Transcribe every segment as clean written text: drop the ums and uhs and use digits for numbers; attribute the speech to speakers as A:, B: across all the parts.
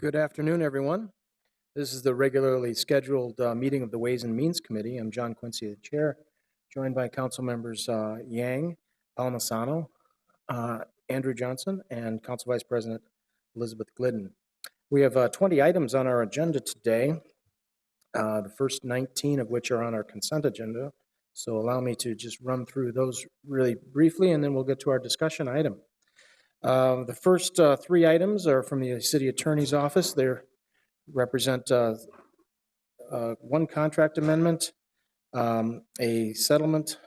A: Good afternoon, everyone. This is the regularly scheduled meeting of the Ways and Means Committee. I'm John Quincy, the chair, joined by council members Yang, Palmisano, Andrew Johnson, and Council Vice President Elizabeth Glidden. We have 20 items on our agenda today, the first 19 of which are on our consent agenda. So allow me to just run through those really briefly, and then we'll get to our discussion item. The first three items are from the City Attorney's Office. They represent one contract amendment, a settlement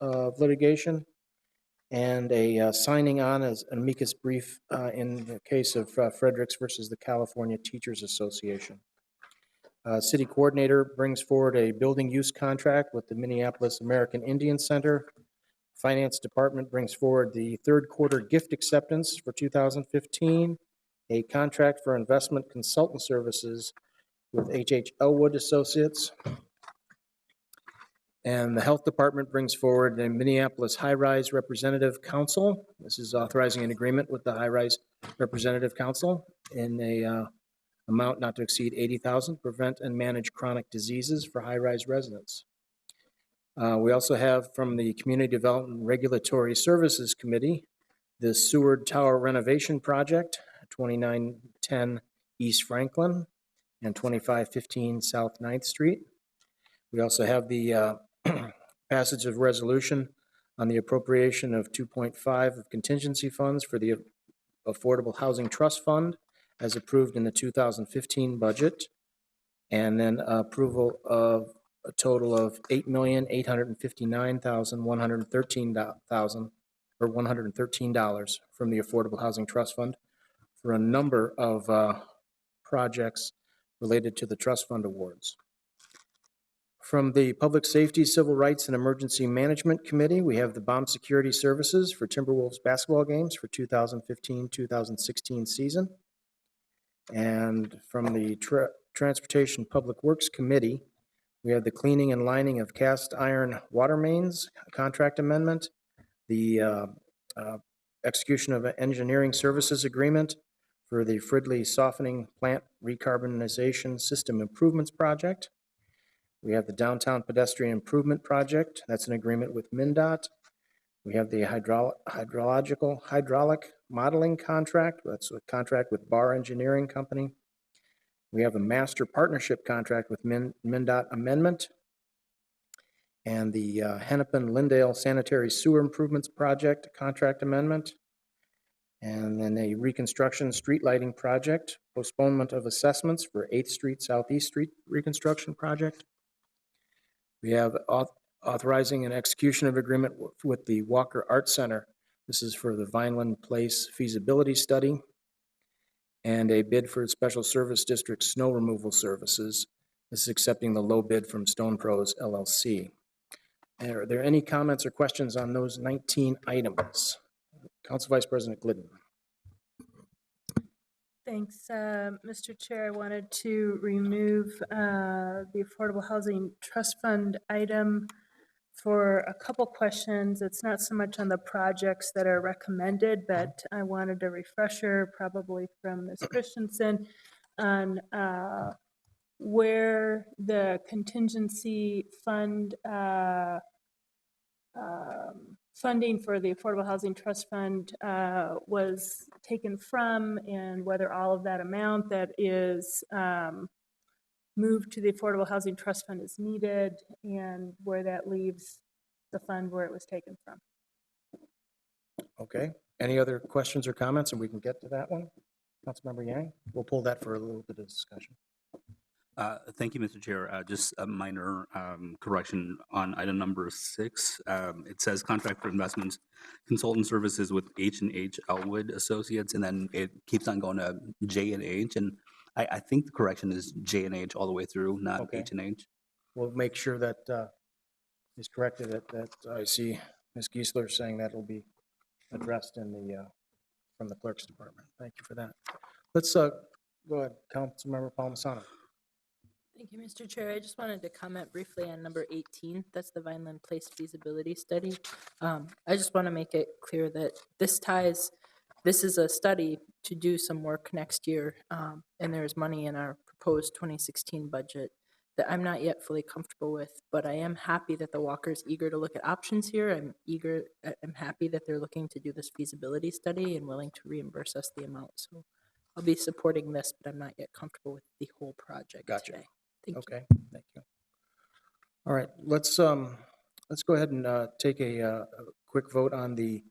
A: of litigation, and a signing on as an amicus brief in the case of Fredericks versus the California Teachers Association. City Coordinator brings forward a building use contract with the Minneapolis American Indian Center. Finance Department brings forward the third quarter gift acceptance for 2015, a contract for investment consultant services with H.H. Elwood Associates. And the Health Department brings forward the Minneapolis High-Rise Representative Council. This is authorizing an agreement with the High-Rise Representative Council in a amount not to exceed $80,000 to prevent and manage chronic diseases for high-rise residents. We also have from the Community Development Regulatory Services Committee, the Seward Tower Renovation Project, 2910 East Franklin and 2515 South 9th Street. We also have the passage of resolution on the appropriation of 2.5 of contingency funds for the Affordable Housing Trust Fund as approved in the 2015 budget, and then approval of a total of $8,859,113 from the Affordable Housing Trust Fund for a number of projects related to the trust fund awards. From the Public Safety, Civil Rights, and Emergency Management Committee, we have the bomb security services for Timberwolves basketball games for 2015-2016 season. And from the Transportation Public Works Committee, we have the cleaning and lining of cast iron water mains contract amendment, the execution of an engineering services agreement for the Fridley Softening Plant Recarbonization System Improvements Project. We have the Downtown Pedestrian Improvement Project. That's an agreement with MnDOT. We have the hydraulic modeling contract. That's a contract with Barr Engineering Company. We have a master partnership contract with MnDOT Amendment, and the Hennepin-Lindale Sanitary Sewer Improvements Project contract amendment, and then a reconstruction street lighting project, postponement of assessments for 8th Street, Southeast Street reconstruction project. We have authorizing an execution of agreement with the Walker Art Center. This is for the Vineland Place feasibility study, and a bid for Special Service District snow removal services. This is accepting the low bid from Stone Pros LLC. Are there any comments or questions on those 19 items? Council Vice President Glidden.
B: Thanks, Mr. Chair. I wanted to remove the Affordable Housing Trust Fund item for a couple questions. It's not so much on the projects that are recommended, but I wanted a refresher, probably from Ms. Christensen, on where the contingency fund funding for the Affordable Housing Trust Fund was taken from, and whether all of that amount that is moved to the Affordable Housing Trust Fund is needed, and where that leaves the fund where it was taken from.
A: Okay. Any other questions or comments, and we can get to that one? Councilmember Yang? We'll pull that for a little bit of discussion.
C: Thank you, Mr. Chair. Just a minor correction on item number 6. It says contract for investments consultant services with H&H Elwood Associates, and then it keeps on going to J&H, and I think the correction is J&H all the way through, not
A: Okay.
C: H&H.
A: We'll make sure that is corrected. That I see Ms. Giesler saying that will be addressed in the from the clerk's department. Thank you for that. Let's go ahead, Councilmember Palmisano.
D: Thank you, Mr. Chair. I just wanted to comment briefly on number 18. That's the Vineland Place feasibility study. I just want to make it clear that this ties this is a study to do some work next year, and there's money in our proposed 2016 budget that I'm not yet fully comfortable with, but I am happy that the Walker's eager to look at options here. I'm happy that they're looking to do this feasibility study and willing to reimburse us the amount. So I'll be supporting this, but I'm not yet comfortable with the whole project
A: Gotcha.
D: today. Thank you.
A: Okay, thank you. All right, let's go ahead and take a quick vote on the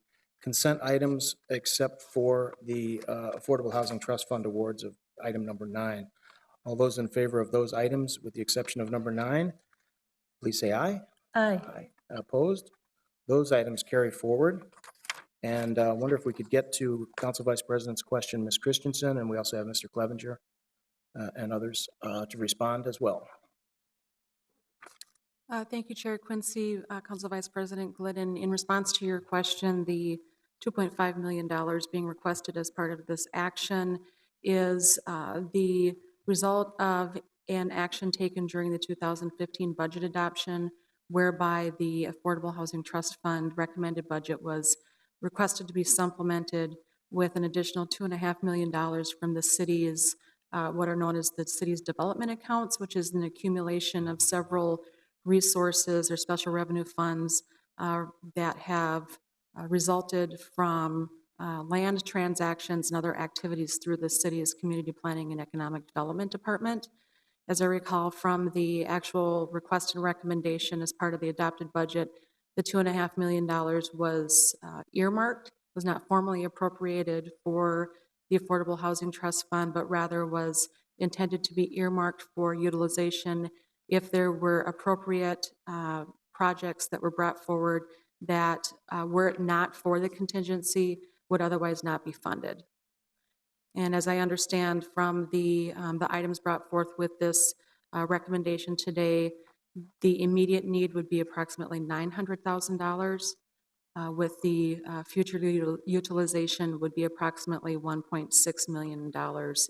A: consent items except for the Affordable Housing Trust Fund awards of item number 9. All those in favor of those items, with the exception of number 9, please say aye.
B: Aye.
A: Aye. Opposed? Those items carry forward. And I wonder if we could get to Council Vice President's question, Ms. Christensen, and we also have Mr. Clevenger and others to respond as well.
E: Thank you, Chair Quincy. Council Vice President Glidden, in response to your question, the $2.5 million being requested as part of this action is the result of an action taken during the 2015 budget adoption, whereby the Affordable Housing Trust Fund recommended budget was requested to be supplemented with an additional $2.5 million from the city's, what are known as the city's development accounts, which is an accumulation of several resources or special revenue funds that have resulted from land transactions and other activities through the city's Community Planning and Economic Development Department. As I recall from the actual request and recommendation as part of the adopted budget, the $2.5 million was earmarked, was not formally appropriated for the Affordable Housing Trust Fund, but rather was intended to be earmarked for utilization if there were appropriate projects that were brought forward that were it not for the contingency would otherwise not be funded. And as I understand from the items brought forth with this recommendation today, the immediate need would be approximately $900,000, with the future utilization would be approximately $1.6 million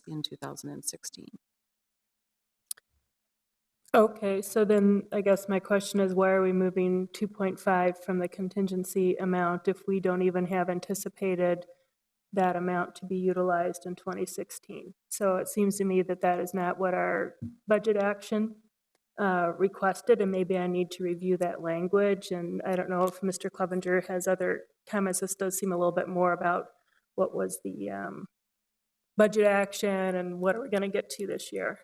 E: in 2016.
B: Okay, so then I guess my question is, why are we moving 2.5 from the contingency amount if we don't even have anticipated that amount to be utilized in 2016? So it seems to me that that is not what our budget action requested, and maybe I need to review that language. And I don't know if Mr. Clevenger has other comments. This does seem a little bit more about what was the budget action and what are we going to get to this year.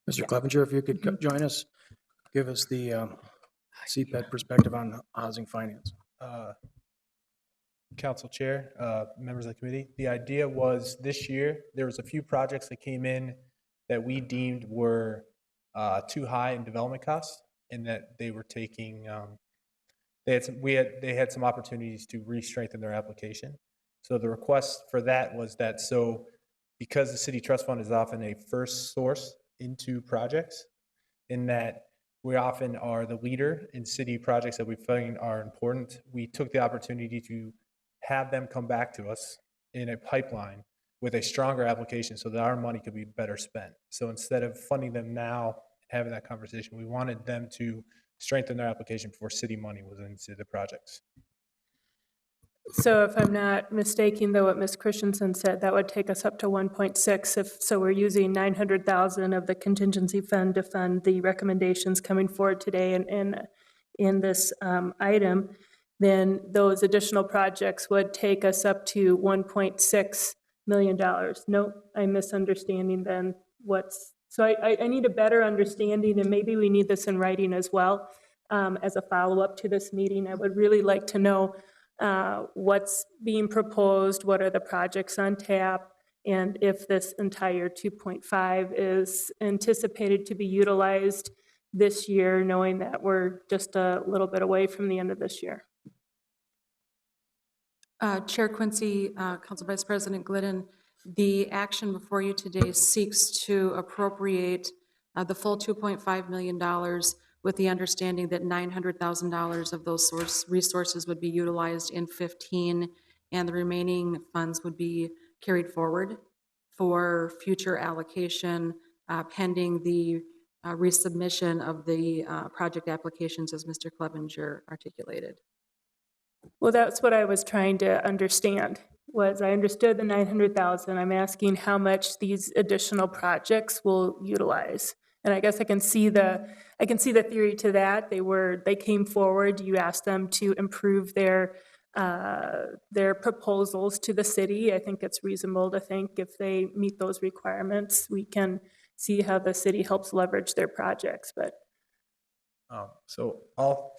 A: Mr. Clevenger, if you could join us, give us the CPED perspective on housing finance.
F: Council Chair, members of the committee, the idea was this year, there was a few projects that came in that we deemed were too high in development costs, and that they were taking, they had some opportunities to re-strengthen their application. So the request for that was that, so because the city trust fund is often a first source into projects, in that we often are the leader in city projects that we find are important, we took the opportunity to have them come back to us in a pipeline with a stronger application so that our money could be better spent. So instead of funding them now, having that conversation, we wanted them to strengthen their application before city money was into the projects.
B: So if I'm not mistaken, though, what Ms. Christensen said, that would take us up to 1.6. So we're using 900,000 of the contingency fund to fund the recommendations coming forward today in this item, then those additional projects would take us up to $1.6 million. No, I'm misunderstanding then what's, so I need a better understanding, and maybe we need this in writing as well as a follow-up to this meeting. I would really like to know what's being proposed, what are the projects on tap, and if this entire 2.5 is anticipated to be utilized this year, knowing that we're just a little bit away from the end of this year.
E: Chair Quincy, Council Vice President Glidden, the action before you today seeks to appropriate the full $2.5 million with the understanding that $900,000 of those resources would be utilized in 15, and the remaining funds would be carried forward for future allocation pending the resubmission of the project applications, as Mr. Clevenger articulated.
B: Well, that's what I was trying to understand. was, I understood the 900,000. I'm asking how much these additional projects will utilize. And I guess I can see the theory to that. They came forward, you asked them to improve their proposals to the city. I think it's reasonable to think if they meet those requirements, we can see how the city helps leverage their projects, but
F: So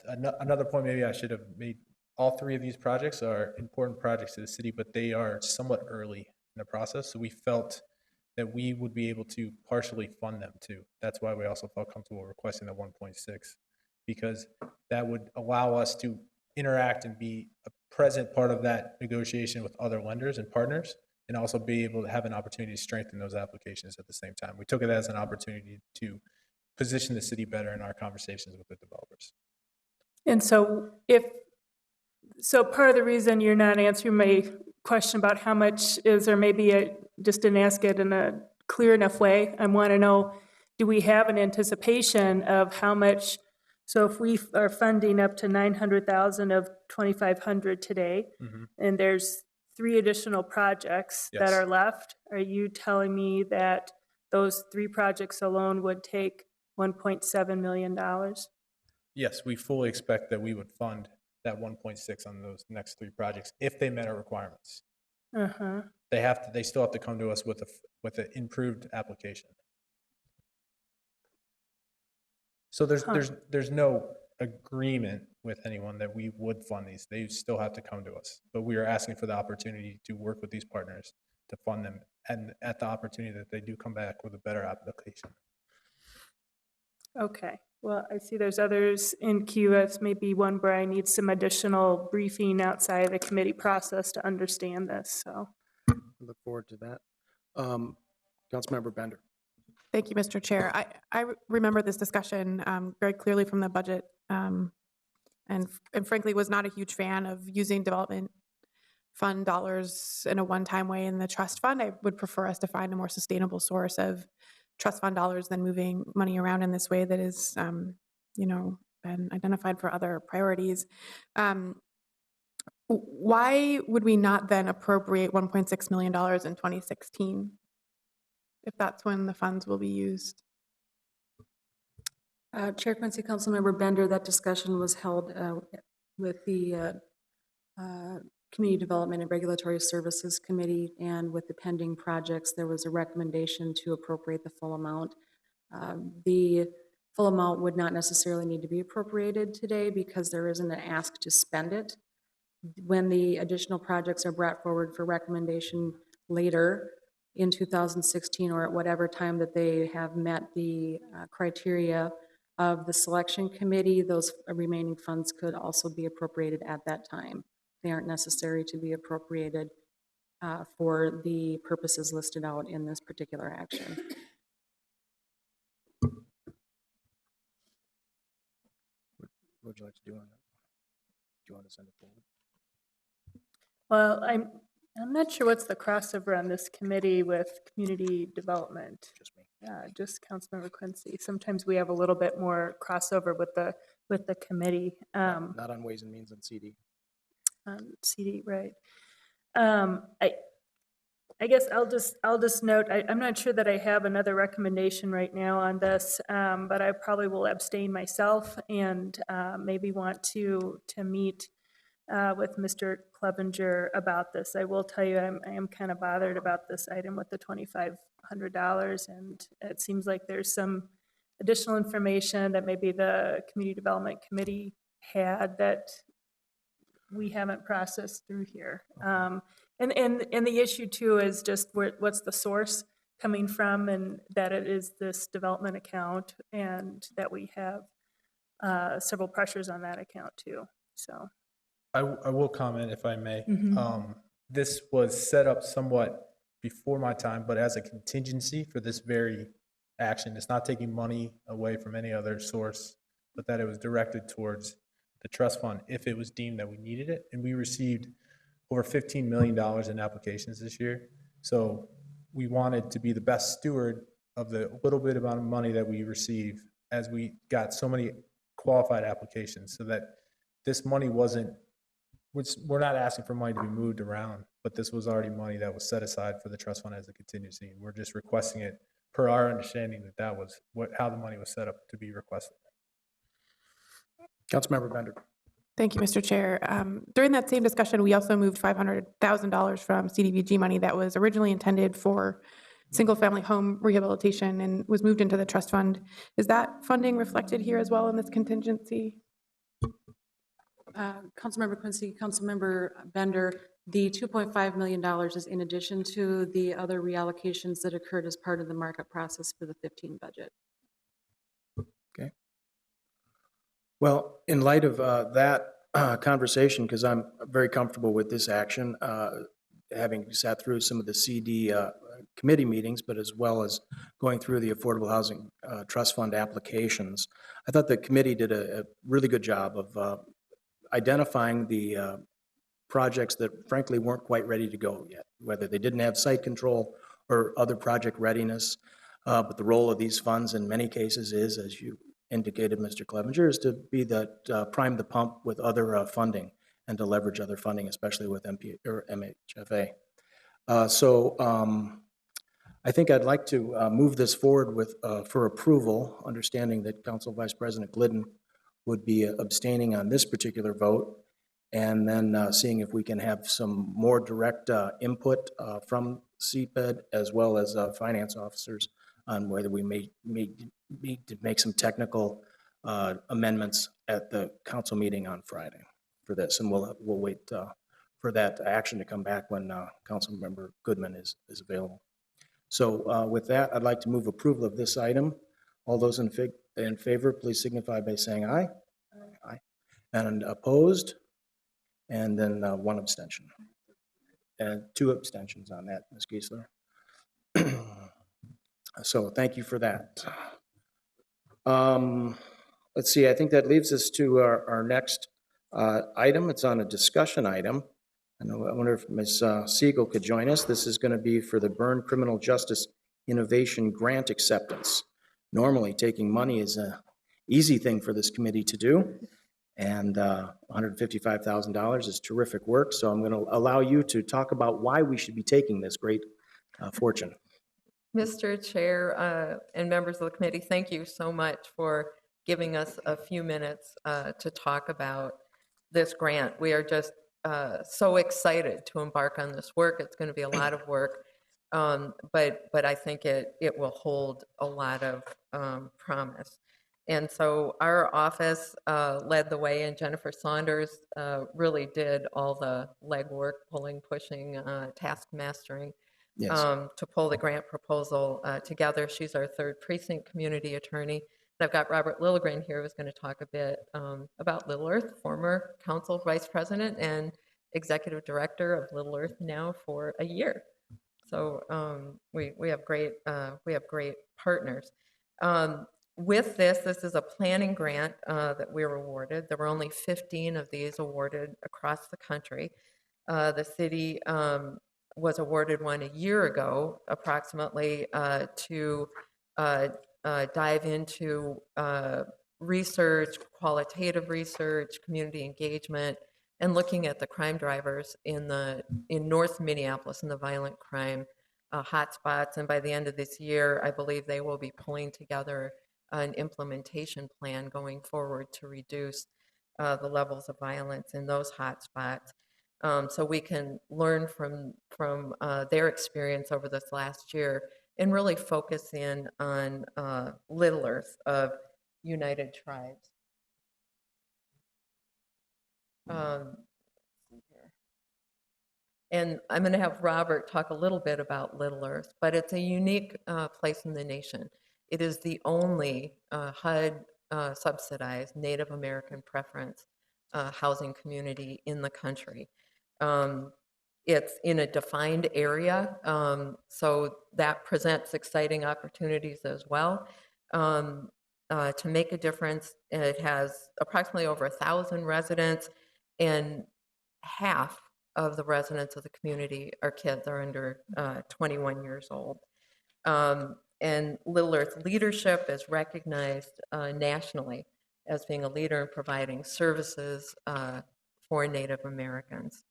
F: another point maybe I should have made, all three of these projects are important projects to the city, but they are somewhat early in the process. So we felt that we would be able to partially fund them too. That's why we also felt comfortable requesting the 1.6, because that would allow us to interact and be a present part of that negotiation with other lenders and partners, and also be able to have an opportunity to strengthen those applications at the same time. We took it as an opportunity to position the city better in our conversations with the developers.
B: and so part of the reason you're not answering my question about how much is, or maybe I just didn't ask it in a clear enough way, I want to know, do we have an anticipation of how much, so if we are funding up to 900,000 of 2,500 today, and there's 3 additional projects that
F: Yes.
B: are left, are you telling me that those 3 projects alone would take $1.7 million?
F: Yes, we fully expect that we would fund that 1.6 on those next 3 projects if they met our requirements.
B: Uh-huh.
F: They still have to come to us with an improved application. So there's no agreement with anyone that we would fund these. They still have to come to us. But we are asking for the opportunity to work with these partners to fund them, and at the opportunity that they do come back with a better application.
B: Okay, well, I see there's others in queue. It's maybe one where I need some additional briefing outside of the committee process to understand this, so.
A: Look forward to that. Councilmember Bender.
G: Thank you, Mr. Chair. I remember this discussion very clearly from the budget, and frankly was not a huge fan of using development fund dollars in a one-time way in the trust fund. I would prefer us to find a more sustainable source of trust fund dollars than moving money around in this way that is, been identified for other priorities. Why would we not then appropriate $1.6 million in 2016? If that's when the funds will be used.
E: Chair Quincy, Councilmember Bender, that discussion was held with the Community Development and Regulatory Services Committee, and with the pending projects, there was a recommendation to appropriate the full amount. The full amount would not necessarily need to be appropriated today because there isn't an ask to spend it. When the additional projects are brought forward for recommendation later in 2016, or at whatever time that they have met the criteria of the selection committee, those remaining funds could also be appropriated at that time. They aren't necessary to be appropriated for the purposes listed out in this particular action.
A: What would you like to do on that? Do you want to send it forward?
B: Well, I'm not sure what's the crossover on this committee with community development.
A: Just me.
B: Just Councilmember Quincy. Sometimes we have a little bit more crossover with the committee.
A: Not on Ways and Means and CD.
B: CD, right. I guess I'll just note, I'm not sure that I have another recommendation right now on this, but I probably will abstain myself and maybe want to meet with Mr. Clevenger about this. I will tell you, I am kind of bothered about this item with the $2,500, and it seems like there's some additional information that maybe the Community Development Committee had that we haven't processed through here. And the issue too is just what's the source coming from, and that it is this development account, and that we have several pressures on that account too, so.
F: I will comment if I may.
B: Mhm.
F: This was set up somewhat before my time, but as a contingency for this very action. It's not taking money away from any other source, but that it was directed towards the trust fund if it was deemed that we needed it. And we received over $15 million in applications this year. So we wanted to be the best steward of the little bit amount of money that we receive, as we got so many qualified applications, so that this money wasn't which we're not asking for money to be moved around, but this was already money that was set aside for the trust fund as a contingency. We're just requesting it per our understanding that was how the money was set up to be requested.
A: Councilmember Bender.
G: Thank you, Mr. Chair. During that same discussion, we also moved $500,000 from CDBG money that was originally intended for single-family home rehabilitation and was moved into the trust fund. Is that funding reflected here as well in this contingency?
E: Councilmember Quincy, Councilmember Bender, the $2.5 million is in addition to the other reallocations that occurred as part of the market process for the 15 budget.
A: Okay. Well, in light of that conversation, because I'm very comfortable with this action, having sat through some of the CD committee meetings, but as well as going through the Affordable Housing Trust Fund applications, I thought the committee did a really good job of identifying the projects that frankly weren't quite ready to go yet, whether they didn't have site control or other project readiness. But the role of these funds in many cases is, as you indicated, Mr. Clevenger, is to be that prime the pump with other funding and to leverage other funding, especially with MHFA. I think I'd like to move this forward with for approval, understanding that Council Vice President Glidden would be abstaining on this particular vote, and then seeing if we can have some more direct input from CPED as well as finance officers on whether we may need to make some technical amendments at the council meeting on Friday for this, and we'll wait for that action to come back when Councilmember Goodman is available. So with that, I'd like to move approval of this item. All those in favor, please signify by saying aye. Aye. And opposed? And then one abstention. And two abstentions on that, Ms. Giesler. So thank you for that. Let's see, I think that leaves us to our next item. It's on a discussion item. I wonder if Ms. Siegel could join us. This is going to be for the Byrne Criminal Justice Innovation Grant Acceptance. Normally, taking money is an easy thing for this committee to do, and $155,000 is terrific work, so I'm going to allow you to talk about why we should be taking this great fortune.
H: Mr. Chair and members of the committee, thank you so much for giving us a few minutes to talk about this grant. We are just so excited to embark on this work. It's going to be a lot of work, but I think it will hold a lot of promise. And so our office led the way, and Jennifer Saunders really did all the legwork, pulling, pushing, task mastering,
A: Yes.
H: to pull the grant proposal together. She's our third precinct community attorney. And I've got Robert Lilligren here who's going to talk a bit about Little Earth, former council vice president and executive director of Little Earth now for a year. So we have great partners. With this is a planning grant that we were awarded. There were only 15 of these awarded across the country. The city was awarded one a year ago, approximately, to dive into research, qualitative research, community engagement, and looking at the crime drivers in North Minneapolis and the violent crime hotspots. And by the end of this year, I believe they will be pulling together an implementation plan going forward to reduce the levels of violence in those hotspots. So we can learn from their experience over this last year and really focus in on Little Earth of United Tribes. And I'm going to have Robert talk a little bit about Little Earth, but it's a unique place in the nation. It is the only HUD subsidized Native American preference housing community in the country. It's in a defined area, so that presents exciting opportunities as well to make a difference. It has approximately over 1,000 residents, and half of the residents of the community are kids, are under 21 years old. And Little Earth leadership is recognized nationally as being a leader in providing services for Native Americans.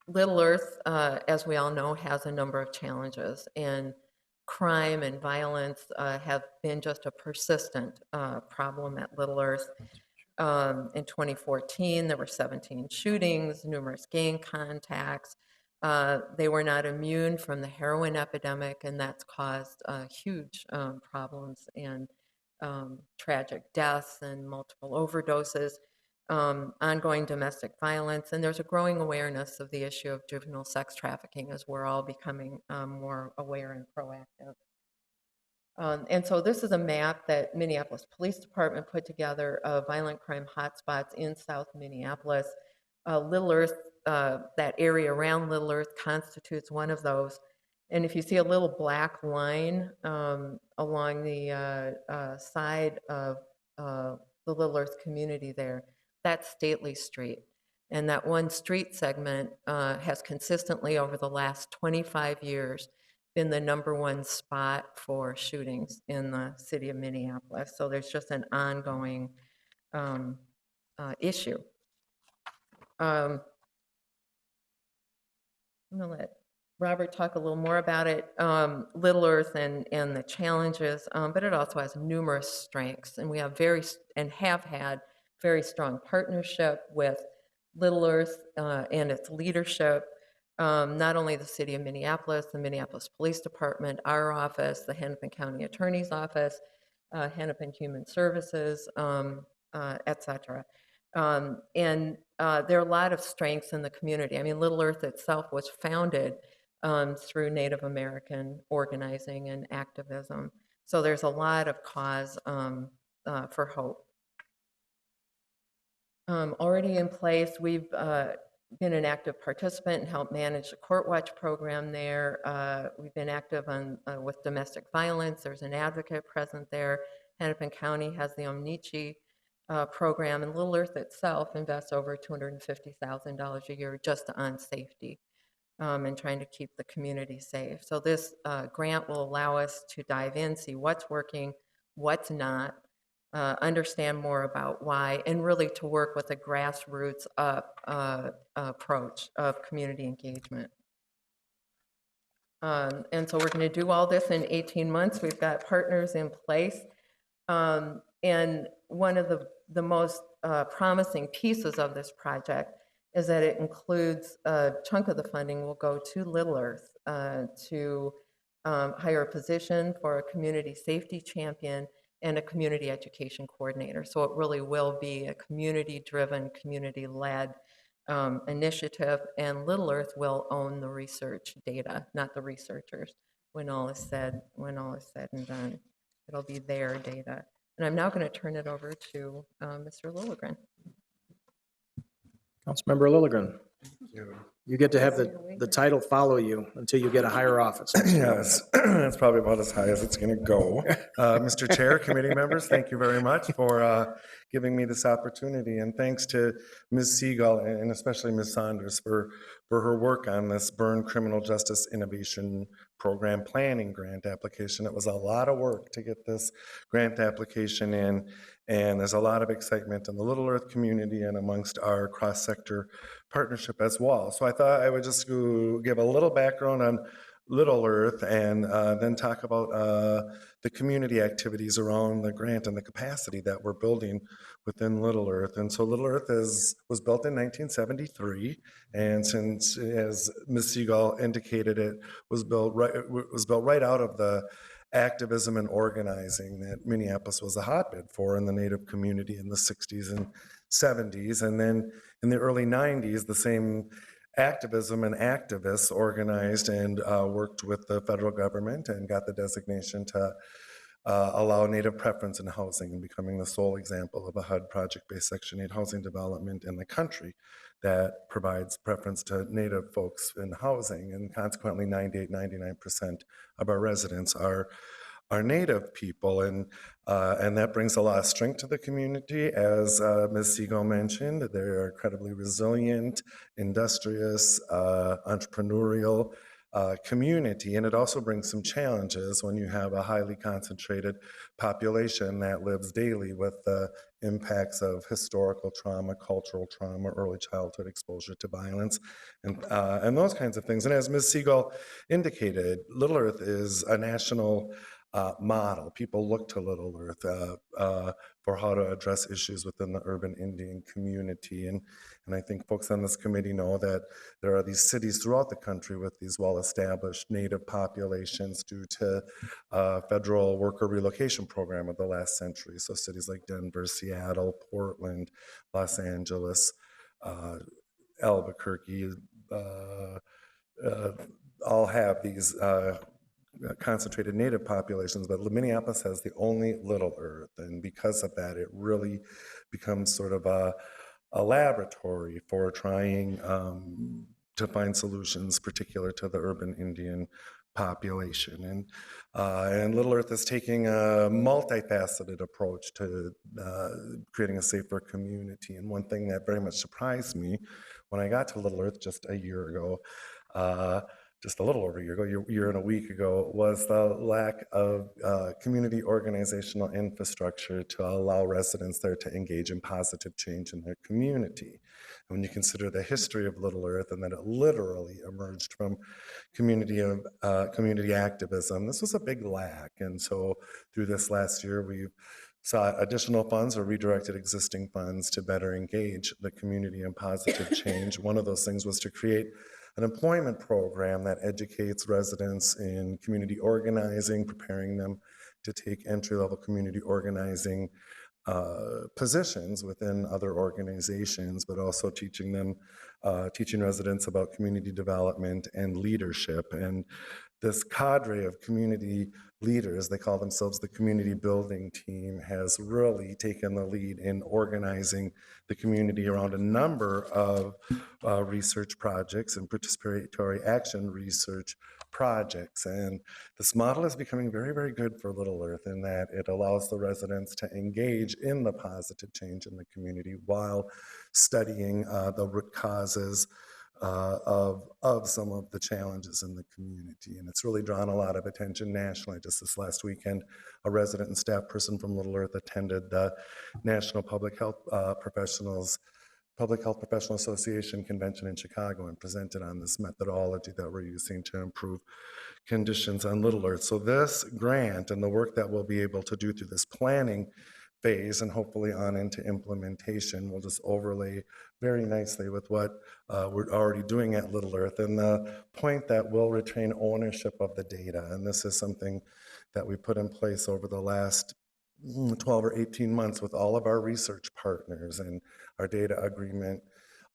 H: Little Earth, as we all know, has a number of challenges, and crime and violence have been just a persistent problem at Little Earth. In 2014, there were 17 shootings, numerous gang contacts. They were not immune from the heroin epidemic, and that's caused huge problems and tragic deaths and multiple overdoses, ongoing domestic violence, and there's a growing awareness of the issue of juvenile sex trafficking as we're all becoming more aware and proactive. And so this is a map that Minneapolis Police Department put together of violent crime hotspots in South Minneapolis. Little Earth, that area around Little Earth constitutes one of those. And if you see a little black line along the side of the Little Earth community there, that's Stately Street. And that one street segment has consistently over the last 25 years been the #1 spot for shootings in the city of Minneapolis. So there's just an ongoing issue. I'm going to let Robert talk a little more about it, Little Earth and the challenges, but it also has numerous strengths. And we have have had very strong partnership with Little Earth and its leadership. Not only the city of Minneapolis, the Minneapolis Police Department, our office, the Hennepin County Attorney's Office, Hennepin Human Services, et cetera. And there are a lot of strengths in the community. I mean, Little Earth itself was founded through Native American organizing and activism. So there's a lot of cause for hope. Already in place, we've been an active participant and helped manage the Court Watch program there. We've been active with domestic violence. There's an advocate present there. Hennepin County has the Omnichi program, and Little Earth itself invests over $250,000 a year just on safety and trying to keep the community safe. So this grant will allow us to dive in, see what's working, what's not, understand more about why, and really to work with a grassroots approach of community engagement. And so we're going to do all this in 18 months. We've got partners in place. And one of the most promising pieces of this project is that it includes a chunk of the funding will go to Little Earth to hire a position for a community safety champion and a community education coordinator. So it really will be a community-driven, community-led initiative, and Little Earth will own the research data, not the researchers, when all is said and done. It'll be their data. And I'm now going to turn it over to Mr. Lilligren.
A: Councilmember Lilligren. You get to have the title follow you until you get a higher office.
I: Yes, that's probably about as high as it's going to go. Mr. Chair, committee members, thank you very much for giving me this opportunity. And thanks to Ms. Siegel and especially Ms. Saunders for her work on this Burn Criminal Justice Innovation Program Planning Grant application. It was a lot of work to get this grant application in. And there's a lot of excitement in the Little Earth community and amongst our cross-sector partnership as well. So I thought I would just give a little background on Little Earth and then talk about the community activities around the grant and the capacity that we're building within Little Earth. And so Little Earth was built in 1973, and since, as Ms. Siegel indicated, it was built right out of the activism and organizing that Minneapolis was a hotbed for in the Native community in the 60s and 70s. And then in the early 90s, the same activism and activists organized and worked with the federal government and got the designation to allow Native preference in housing, and becoming the sole example of a HUD project-based Section 8 housing development in the country that provides preference to Native folks in housing. And consequently, 98-99% of our residents are Native people, and that brings a lot of strength to the community. As Ms. Siegel mentioned, they're incredibly resilient, industrious, entrepreneurial, community. And it also brings some challenges when you have a highly concentrated population that lives daily with the impacts of historical trauma, cultural trauma, early childhood exposure to violence, and those kinds of things. And as Ms. Siegel indicated, Little Earth is a national model. People look to Little Earth for how to address issues within the urban Indian community. And I think folks on this committee know that there are these cities throughout the country with these well-established Native populations due to federal worker relocation program of the last century. So cities like Denver, Seattle, Portland, Los Angeles, Albuquerque, all have these concentrated Native populations, but Minneapolis has the only Little Earth, and because of that, it really becomes sort of a laboratory for trying to find solutions particular to the urban Indian population. And Little Earth is taking a multifaceted approach to creating a safer community. And one thing that very much surprised me when I got to Little Earth just a year ago, just a little over a year ago, year and a week ago, was the lack of community organizational infrastructure to allow residents there to engage in positive change in their community. And when you consider the history of Little Earth and that it literally emerged from community activism, this was a big lack. And so through this last year, we've sought additional funds or redirected existing funds to better engage the community in positive change. One of those things was to create an employment program that educates residents in community organizing, preparing them to take entry-level community organizing positions within other organizations, but also teaching residents about community development and leadership. And this cadre of community leaders, they call themselves the community building team, has really taken the lead in organizing the community around a number of research projects and participatory action research projects. And this model is becoming very, very good for Little Earth in that it allows the residents to engage in the positive change in the community while studying the root causes of some of the challenges in the community. And it's really drawn a lot of attention nationally. Just this last weekend, a resident and staff person from Little Earth attended the National Public Health Professional Association convention in Chicago and presented on this methodology that we're using to improve conditions on Little Earth. So this grant and the work that we'll be able to do through this planning phase and hopefully on into implementation will just overlay very nicely with what we're already doing at Little Earth, and the point that we'll retain ownership of the data. And this is something that we put in place over the last 12 or 18 months with all of our research partners, and our data agreement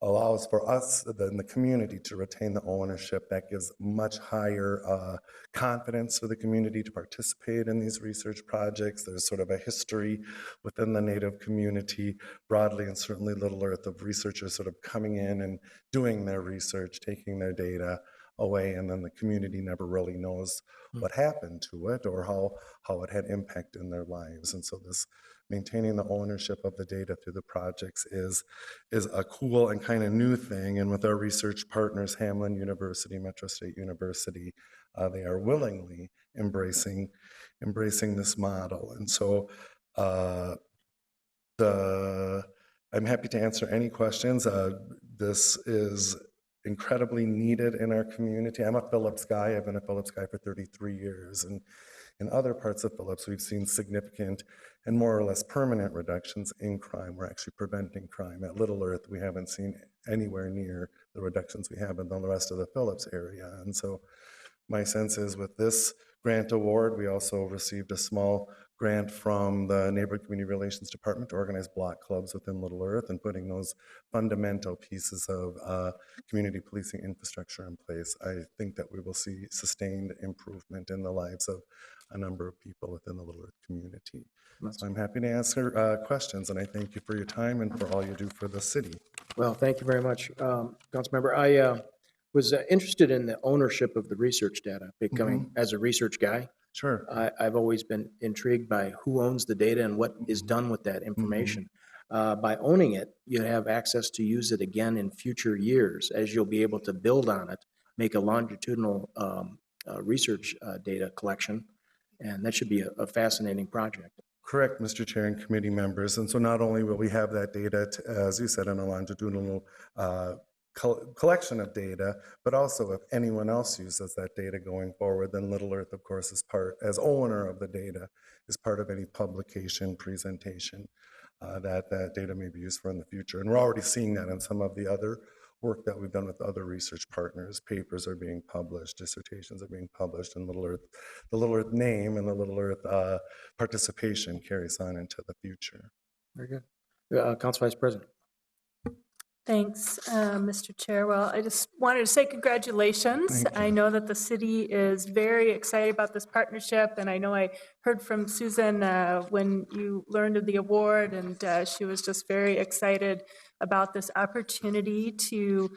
I: allows for us in the community to retain the ownership. That gives much higher confidence for the community to participate in these research projects. There's sort of a history within the Native community broadly, and certainly Little Earth, of researchers sort of coming in and doing their research, taking their data away, and then the community never really knows what happened to it or how it had impact in their lives. And so this maintaining the ownership of the data through the projects is a cool and kind of new thing. And with our research partners, Hamline University, Metro State University, they are willingly embracing this model. And so I'm happy to answer any questions. This is incredibly needed in our community. I'm a Phillips guy. I've been a Phillips guy for 33 years. And in other parts of Phillips, we've seen significant and more or less permanent reductions in crime. We're actually preventing crime. At Little Earth, we haven't seen anywhere near the reductions we have in the rest of the Phillips area. And so my sense is with this grant award, we also received a small grant from the Neighborhood Community Relations Department to organize block clubs within Little Earth and putting those fundamental pieces of community policing infrastructure in place. I think that we will see sustained improvement in the lives of a number of people within the Little Earth community. So I'm happy to answer questions, and I thank you for your time and for all you do for the city.
A: Well, thank you very much, Councilmember. I was interested in the ownership of the research data, becoming, as a research guy.
I: Sure.
A: I've always been intrigued by who owns the data and what is done with that information. By owning it, you have access to use it again in future years, as you'll be able to build on it make a longitudinal research data collection, and that should be a fascinating project.
I: Correct, Mr. Chair and committee members. And so not only will we have that data, as you said, in a longitudinal collection of data, but also if anyone else uses that data going forward, then Little Earth, of course, is part, as owner of the data, is part of any publication, presentation that data may be used for in the future. And we're already seeing that in some of the other work that we've done with other research partners. Papers are being published, dissertations are being published, and Little Earth, the Little Earth name and the Little Earth participation carries on into the future.
A: Very good. Council Vice President.
B: Thanks, Mr. Chair. Well, I just wanted to say congratulations.
I: Thank you.
B: I know that the city is very excited about this partnership, and I know I heard from Susan when you learned of the award, and she was just very excited about this opportunity to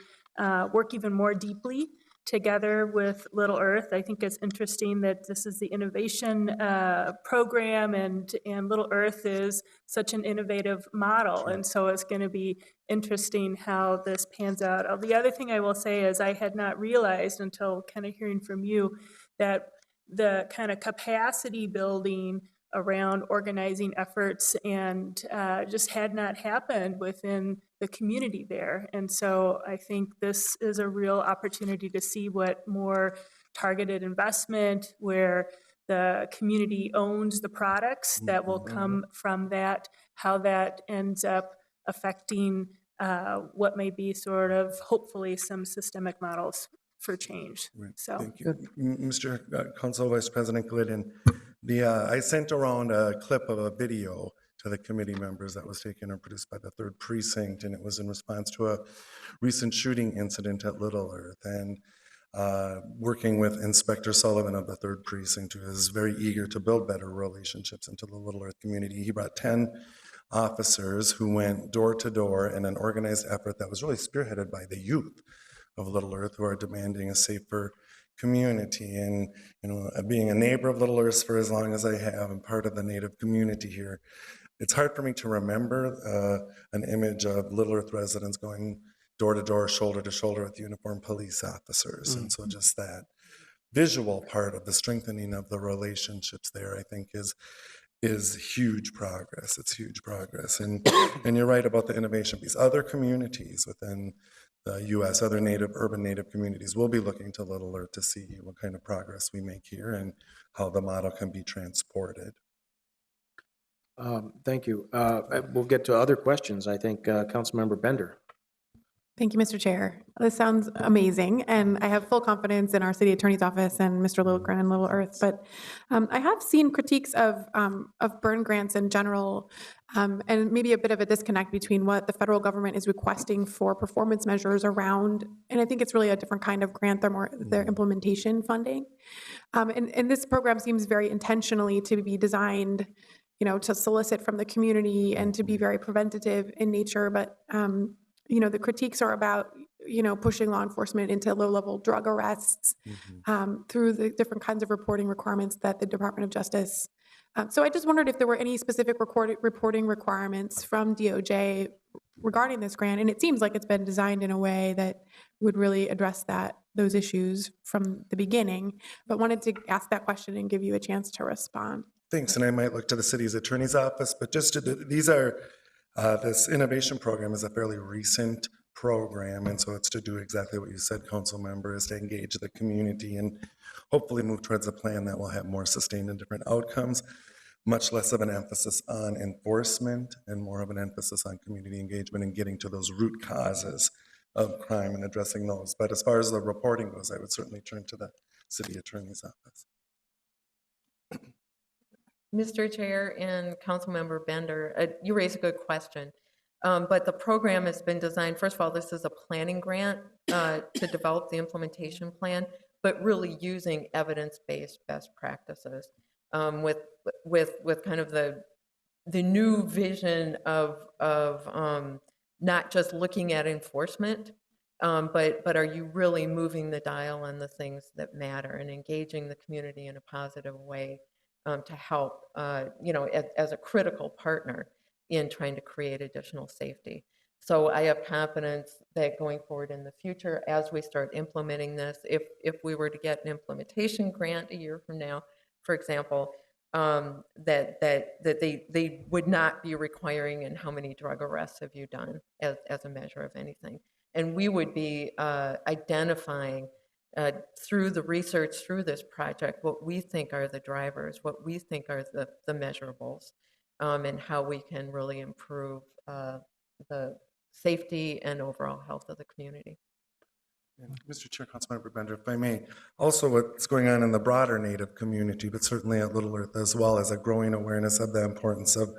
B: work even more deeply together with Little Earth. I think it's interesting that this is the innovation program, and Little Earth is such an innovative model, and so it's going to be interesting how this pans out. The other thing I will say is I had not realized until kind of hearing from you that the kind of capacity building around organizing efforts and just had not happened within the community there. And so I think this is a real opportunity to see what more targeted investment, where the community owns the products that will come from that, how that ends up affecting what may be sort of hopefully some systemic models for change.
I: Right.
B: So
I: Thank you. Mr. Council Vice President Glidden, I sent around a clip of a video to the committee members that was taken and produced by the 3rd Precinct, and it was in response to a recent shooting incident at Little Earth. And working with Inspector Sullivan of the 3rd Precinct, who is very eager to build better relationships into the Little Earth community, he brought 10 officers who went door to door in an organized effort that was really spearheaded by the youth of Little Earth, who are demanding a safer community. And being a neighbor of Little Earth for as long as I have and part of the Native community here, it's hard for me to remember an image of Little Earth residents going door to door, shoulder to shoulder with uniformed police officers. And so just that visual part of the strengthening of the relationships there, I think, is huge progress. It's huge progress. And you're right about the innovation piece. Other communities within the U.S., other urban Native communities will be looking to Little Earth to see what kind of progress we make here and how the model can be transported.
A: Thank you. We'll get to other questions. I think Councilmember Bender.
G: Thank you, Mr. Chair. This sounds amazing, and I have full confidence in our city attorney's office and Mr. Lilligren and Little Earth. But I have seen critiques of burn grants in general, and maybe a bit of a disconnect between what the federal government is requesting for performance measures around, and I think it's really a different kind of grant. They're more their implementation funding, and this program seems very intentionally to be designed, to solicit from the community and to be very preventative in nature, but the critiques are about, pushing law enforcement into low-level drug arrests through the different kinds of reporting requirements that the Department of Justice. So I just wondered if there were any specific reporting requirements from DOJ regarding this grant, and it seems like it's been designed in a way that would really address those issues from the beginning, but wanted to ask that question and give you a chance to respond.
I: Thanks, and I might look to the city's attorney's office, but just this innovation program is a fairly recent program, and so it's to do exactly what you said, council member, is to engage the community and hopefully move towards a plan that will have more sustained and different outcomes, much less of an emphasis on enforcement and more of an emphasis on community engagement and getting to those root causes of crime and addressing those. But as far as the reporting goes, I would certainly turn to the city attorney's office.
H: Mr. Chair and Councilmember Bender, you raise a good question. But the program has been designed, first of all, this is a planning grant to develop the implementation plan, but really using evidence-based best practices with kind of the new vision of not just looking at enforcement, but are you really moving the dial on the things that matter and engaging the community in a positive way to help, as a critical partner in trying to create additional safety. So I have confidence that going forward in the future, as we start implementing this, if we were to get an implementation grant a year from now, for example, that they would not be requiring, and how many drug arrests have you done as a measure of anything. And we would be identifying through the research, through this project, what we think are the drivers, what we think are the measurables, and how we can really improve the safety and overall health of the community.
I: And Mr. Chair, Councilmember Bender, if I may, also what's going on in the broader Native community, but certainly at Little Earth as well, as a growing awareness of the importance of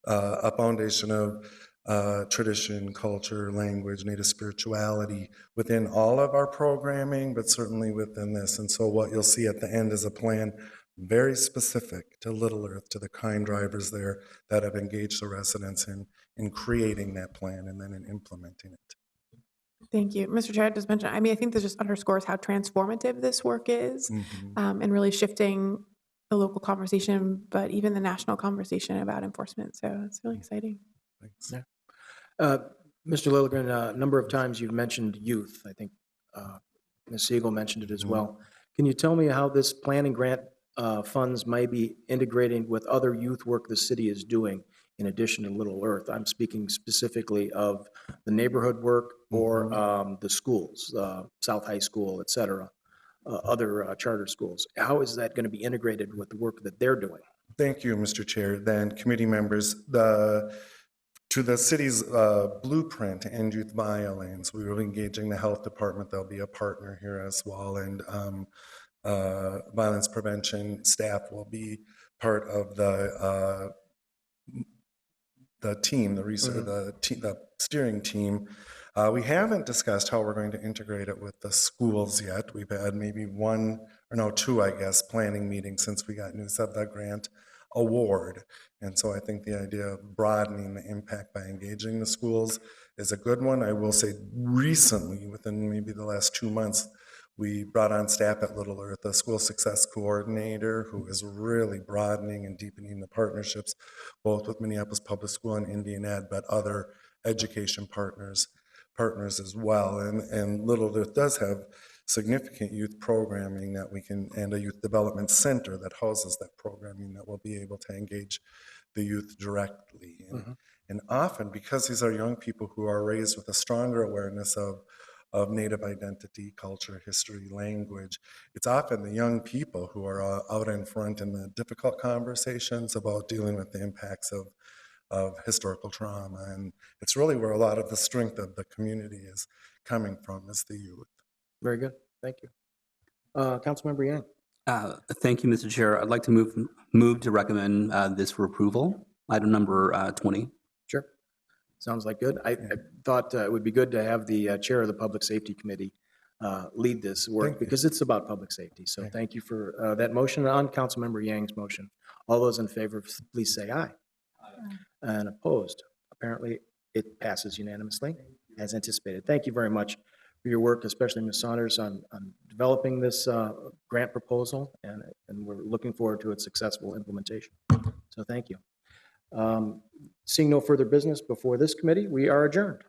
I: a foundation of tradition, culture, language, Native spirituality within all of our programming, but certainly within this. And so what you'll see at the end is a plan very specific to Little Earth, to the kind drivers there that have engaged the residents in creating that plan and then in implementing it.
G: Thank you. Mr. Chair, I just mentioned, I mean, I think this just underscores how transformative this work is, and really shifting the local conversation, but even the national conversation about enforcement. So it's really exciting.
I: Thanks.
A: Yeah. Mr. Lilligren, a number of times you've mentioned youth. I think Ms. Siegel mentioned it as well. Can you tell me how this planning grant funds might be integrating with other youth work the city is doing in addition to Little Earth? I'm speaking specifically of the neighborhood work or the schools, South High School, et cetera, other charter schools. How is that going to be integrated with the work that they're doing?
I: Thank you, Mr. Chair. Then committee members, to the city's blueprint to end youth violence, we will be engaging the health department. They'll be a partner here as well. And violence prevention staff will be part of the team, the steering team. We haven't discussed how we're going to integrate it with the schools yet. We've had maybe two, I guess, planning meetings since we got news of the grant award. And so I think the idea of broadening the impact by engaging the schools is a good one. I will say recently, within maybe the last 2 months, we brought on staff at Little Earth, a school success coordinator who is really broadening and deepening the partnerships, both with Minneapolis Public School and Indian Ed, but other education partners as well. And Little Earth does have significant youth programming that we can, and a youth development center that houses that programming that will be able to engage the youth directly. And often, because these are young people who are raised with a stronger awareness of Native identity, culture, history, language, it's often the young people who are out in front in the difficult conversations about dealing with the impacts of historical trauma. And it's really where a lot of the strength of the community is coming from, is the youth.
A: Very good. Thank you. Councilmember Yang.
C: Thank you, Mr. Chair. I'd like to move to recommend this for approval, item number 20.
A: Sure. Sounds like good. I thought it would be good to have the chair of the Public Safety Committee lead this work because it's about public safety. So thank you for that motion. On Councilmember Yang's motion, all those in favor, please say aye. And opposed? Apparently, it passes unanimously as anticipated. Thank you very much for your work, especially Ms. Saunders, on developing this grant proposal, and we're looking forward to its successful implementation. So thank you. Seeing no further business before this committee, we are adjourned.